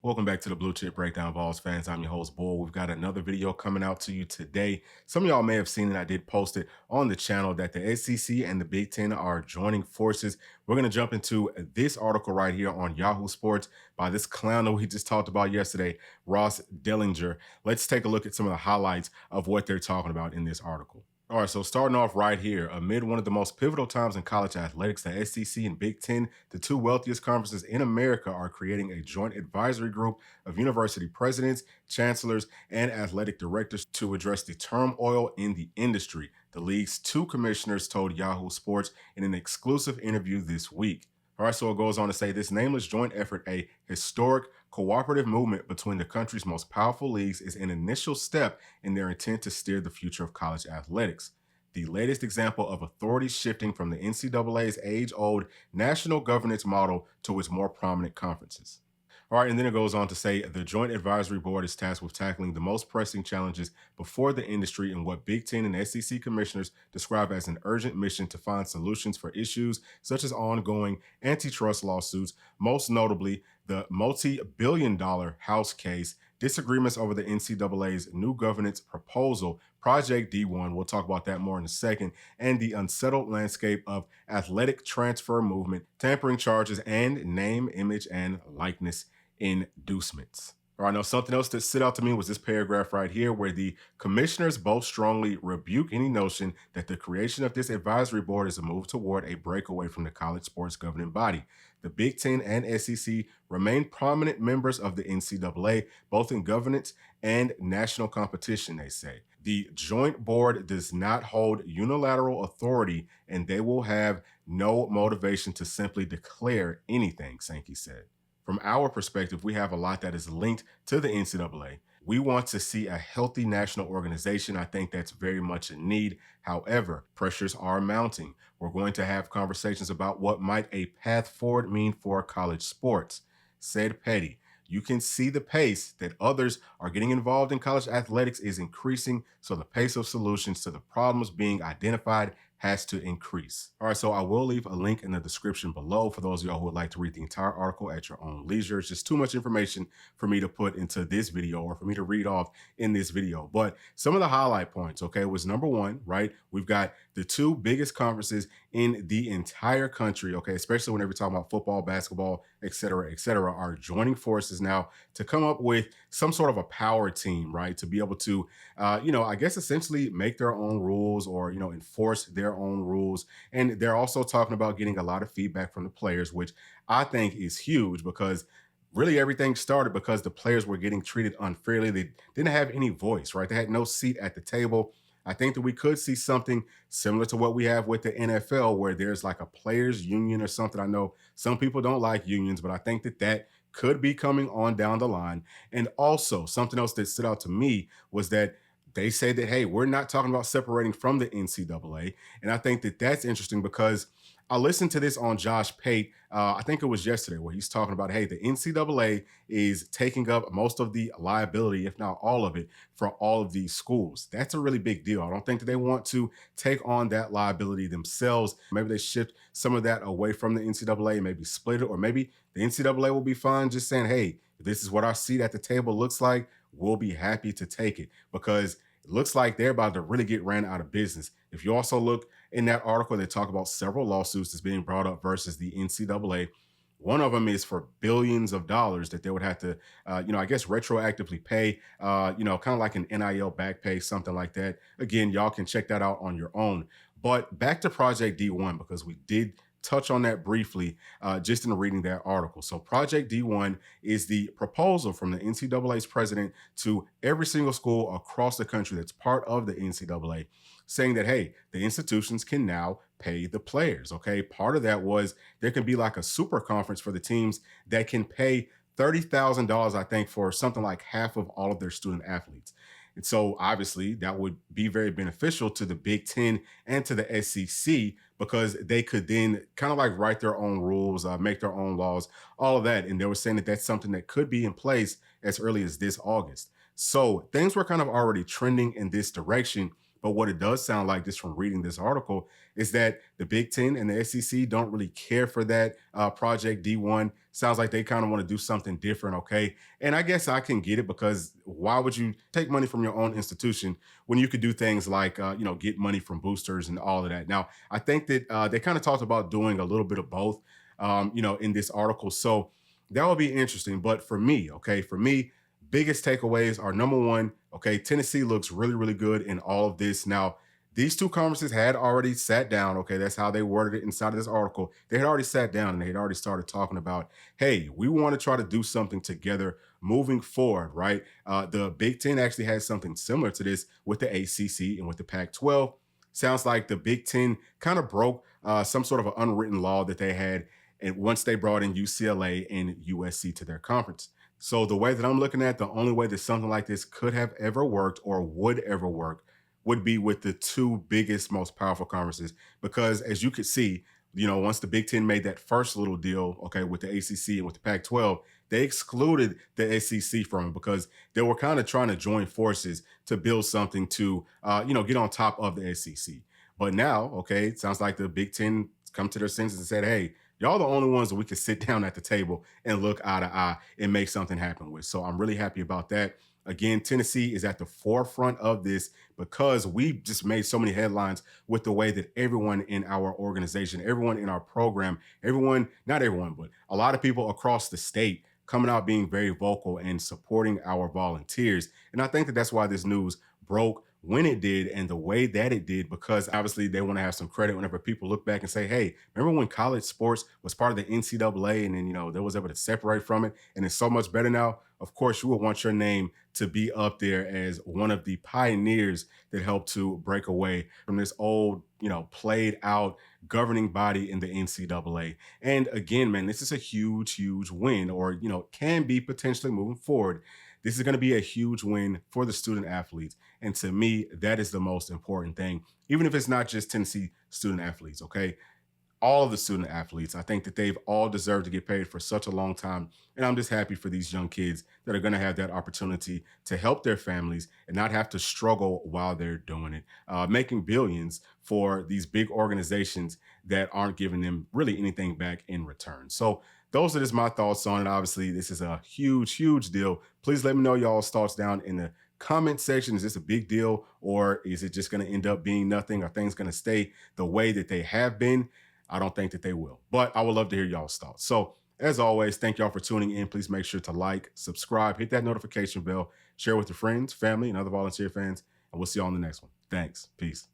Welcome back to the Bluechip Breakdown, Vols fans. I'm your host, Bull. We've got another video coming out to you today. Some of y'all may have seen it. I did post it on the channel that the SEC and the Big Ten are joining forces. We're going to jump into this article right here on Yahoo Sports by this clown that we just talked about yesterday, Ross Dellinger. Let's take a look at some of the highlights of what they're talking about in this article. All right, so starting off right here, amid one of the most pivotal times in college athletics, the SEC and Big Ten, the two wealthiest conferences in America, are creating a joint advisory group of university presidents, chancellors, and athletic directors to address the turmoil in the industry. The league's two commissioners told Yahoo Sports in an exclusive interview this week. All right, so it goes on to say this nameless joint effort, a historic cooperative movement between the country's most powerful leagues, is an initial step in their intent to steer the future of college athletics. The latest example of authority shifting from the NCAA's age-old national governance model to its more prominent conferences. All right, and then it goes on to say the Joint Advisory Board is tasked with tackling the most pressing challenges before the industry in what Big Ten and SEC commissioners describe as an urgent mission to find solutions for issues such as ongoing antitrust lawsuits, most notably the multi-billion-dollar House case, disagreements over the NCAA's new governance proposal, Project D1, we'll talk about that more in a second, and the unsettled landscape of athletic transfer movement, tampering charges, and name, image, and likeness inducements. All right, now something else that stood out to me was this paragraph right here, where the commissioners both strongly rebuke any notion that the creation of this advisory board is a move toward a breakaway from the college sports governing body. The Big Ten and SEC remain prominent members of the NCAA, both in governance and national competition, they say. The joint board does not hold unilateral authority, and they will have no motivation to simply declare anything, Sankey said. From our perspective, we have a lot that is linked to the NCAA. We want to see a healthy national organization. I think that's very much a need. However, pressures are mounting. We're going to have conversations about what might a path forward mean for college sports. Said Petty, you can see the pace that others are getting involved in college athletics is increasing, so the pace of solutions to the problems being identified has to increase. All right, so I will leave a link in the description below for those of y'all who would like to read the entire article at your own leisure. It's just too much information for me to put into this video or for me to read off in this video. But some of the highlight points, okay, was number one, right? We've got the two biggest conferences in the entire country, okay, especially whenever we're talking about football, basketball, et cetera, are joining forces now to come up with some sort of a power team, right? To be able to, I guess essentially make their own rules or, enforce their own rules. And they're also talking about getting a lot of feedback from the players, which I think is huge because really everything started because the players were getting treated unfairly. They didn't have any voice, right? They had no seat at the table. I think that we could see something similar to what we have with the NFL, where there's like a players union or something. I know some people don't like unions, but I think that that could be coming on down the line. And also something else that stood out to me was that they say that, hey, we're not talking about separating from the NCAA. And I think that that's interesting because I listened to this on Josh Pate. I think it was yesterday, where he's talking about, hey, the NCAA is taking up most of the liability, if not all of it, for all of these schools. That's a really big deal. I don't think that they want to take on that liability themselves. Maybe they shift some of that away from the NCAA, maybe split it, or maybe the NCAA will be fine just saying, hey, this is what our seat at the table looks like. We'll be happy to take it, because it looks like they're about to really get ran out of business. If you also look in that article, they talk about several lawsuits that's being brought up versus the NCAA. One of them is for billions of dollars that they would have to, I guess, retroactively pay, kind of like an NIL back pay, something like that. Again, y'all can check that out on your own. But back to Project D1, because we did touch on that briefly just in reading that article. So Project D1 is the proposal from the NCAA's president to every single school across the country that's part of the NCAA, saying that, hey, the institutions can now pay the players, okay? Part of that was there can be like a super conference for the teams that can pay $30,000, I think, for something like half of all of their student athletes. And so obviously that would be very beneficial to the Big Ten and to the SEC, because they could then kind of like write their own rules, make their own laws, all of that. And they were saying that that's something that could be in place as early as this August. So things were kind of already trending in this direction. But what it does sound like, just from reading this article, is that the Big Ten and the SEC don't really care for that project D1. Sounds like they kind of want to do something different, okay? And I guess I can get it, because why would you take money from your own institution when you could do things like, get money from boosters and all of that? Now, I think that they kind of talked about doing a little bit of both, in this article. So that would be interesting. But for me, okay, biggest takeaways are: number one, okay, Tennessee looks really, really good in all of this. Now, these two conferences had already sat down. Okay, that's how they worded it inside of this article. They had already sat down and they had already started talking about, hey, we want to try to do something together moving forward, right? The Big Ten actually has something similar to this with the ACC and with the Pac-12. Sounds like the Big Ten kind of broke some sort of an unwritten law that they had, and once they brought in UCLA and USC to their conference. So the way that I'm looking at, the only way that something like this could have ever worked or would ever work would be with the two biggest, most powerful conferences. Because as you could see, once the Big Ten made that first little deal, okay, with the ACC and with the Pac-12, they excluded the SEC from it, because they were kind of trying to join forces to build something to, get on top of the SEC. But now, okay, it sounds like the Big Ten come to their senses and said, hey, y'all the only ones that we can sit down at the table and look eye to eye and make something happen with. So I'm really happy about that. Again, Tennessee is at the forefront of this because we just made so many headlines with the way that everyone in our organization, everyone in our program, everyone, not everyone, but a lot of people across the state coming out being very vocal and supporting our volunteers. And I think that that's why this news broke when it did and the way that it did, because obviously they want to have some credit whenever people look back and say, hey, remember when college sports was part of the NCAA and then, they was able to separate from it and it's so much better now? Of course, you would want your name to be up there as one of the pioneers that helped to break away from this old, played out governing body in the NCAA. And again, man, this is a huge, huge win, or, can be potentially moving forward. This is going to be a huge win for the student athletes. And to me, that is the most important thing, even if it's not just Tennessee student athletes, okay? All of the student athletes, I think that they've all deserved to get paid for such a long time. And I'm just happy for these young kids that are going to have that opportunity to help their families and not have to struggle while they're doing it, making billions for these big organizations that aren't giving them really anything back in return. So those are just my thoughts on it. Obviously, this is a huge, huge deal. Please let me know y'all's thoughts down in the comment section. Is this a big deal, or is it just going to end up being nothing? Are things going to stay the way that they have been? I don't think that they will, but I would love to hear y'all's thoughts. So as always, thank y'all for tuning in. Please make sure to like, subscribe, hit that notification bell, share with your friends, family, and other volunteer fans, and we'll see you on the next one. Thanks. Peace.